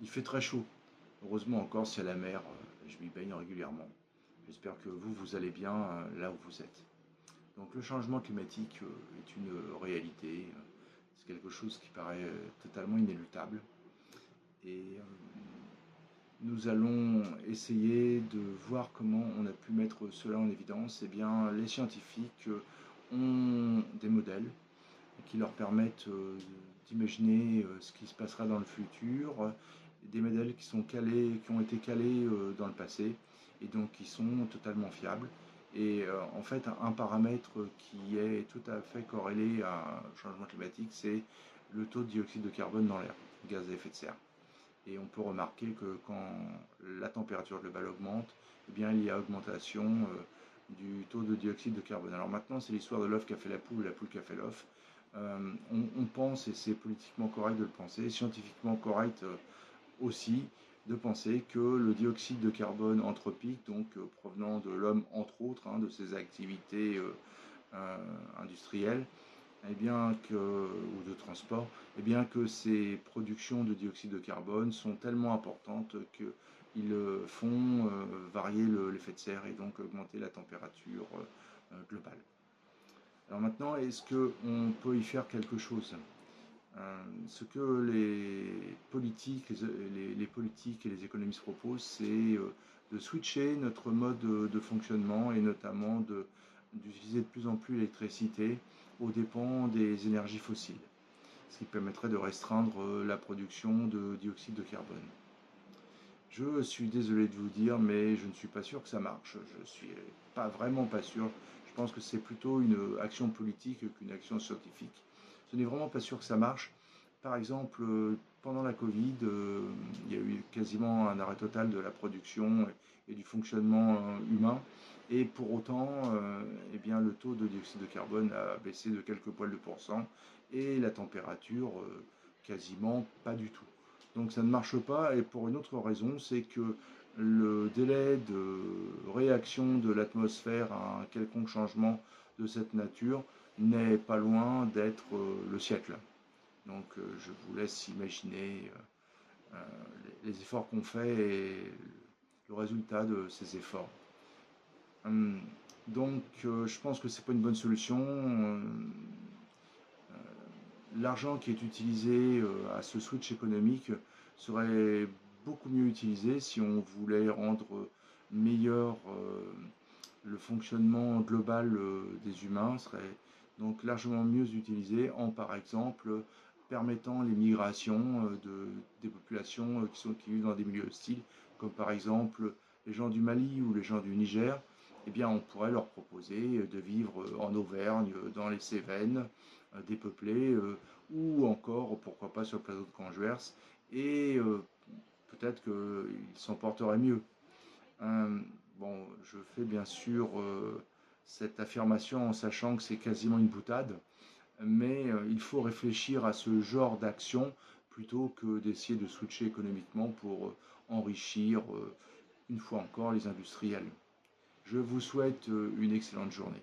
Il fait très chaud. Heureusement encore, si à la mer, je m'y baigne régulièrement. J'espère que vous allez bien là où vous êtes. Donc le changement climatique est une réalité. C'est quelque chose qui paraît totalement inéluctable. Et nous allons essayer de voir comment on a pu mettre cela en évidence. Eh bien, les scientifiques ont des modèles qui leur permettent d'imaginer ce qui se passera dans le futur, des modèles qui sont calés, qui ont été calés dans le passé et donc qui sont totalement fiables. Et en fait, un paramètre qui est tout à fait corrélé à un changement climatique, c'est le taux de dioxyde de carbone dans l'air, gaz à effet de serre. Et on peut remarquer que quand la température globale augmente, eh bien, il y a augmentation du taux de dioxyde de carbone. Alors maintenant, c'est l'histoire de l'œuf qui a fait la poule ou la poule qui a fait l'œuf. On pense, et c'est politiquement correct de le penser, scientifiquement correct aussi, de penser que le dioxyde de carbone anthropique, donc provenant de l'homme entre autres, de ses activités industrielles, eh bien que, ou de transport, eh bien que ces productions de dioxyde de carbone sont tellement importantes qu'ils font varier l'effet de serre et donc augmenter la température globale. Alors maintenant, est-ce qu'on peut y faire quelque chose? Ce que les politiques, les politiques et les économistes proposent, c'est de switcher notre mode de fonctionnement et notamment d'utiliser de plus en plus l'électricité aux dépens des énergies fossiles, ce qui permettrait de restreindre la production de dioxyde de carbone. Je suis désolé de vous dire, mais je ne suis pas sûr que ça marche. Je suis vraiment pas sûr. Je pense que c'est plutôt une action politique qu'une action scientifique. Ce n'est vraiment pas sûr que ça marche. Par exemple, pendant la Covid, il y a eu quasiment un arrêt total de la production et du fonctionnement humain. Et pour autant, eh bien, le taux de dioxyde de carbone a baissé de quelques poils de pourcent et la température quasiment pas du tout. Donc ça ne marche pas et pour une autre raison, c'est que le délai de réaction de l'atmosphère à un quelconque changement de cette nature n'est pas loin d'être le siècle. Donc je vous laisse imaginer les efforts qu'on fait et le résultat de ces efforts. Donc je pense que c'est pas une bonne solution. L'argent qui est utilisé à ce switch économique serait beaucoup mieux utilisé si on voulait rendre meilleur le fonctionnement global des humains, serait donc largement mieux utilisé en, par exemple, permettant les migrations des populations qui vivent dans des milieux hostiles, comme par exemple les gens du Mali ou les gens du Niger. Eh bien, on pourrait leur proposer de vivre en Auvergne, dans les Cévennes, dépeuplées, ou encore, pourquoi pas, sur le plateau de Canjuers, et peut-être qu'ils s'en porteraient mieux. Bon, je fais bien sûr cette affirmation en sachant que c'est quasiment une boutade, mais il faut réfléchir à ce genre d'action plutôt que d'essayer de switcher économiquement pour enrichir une fois encore les industriels. Je vous souhaite une excellente journée.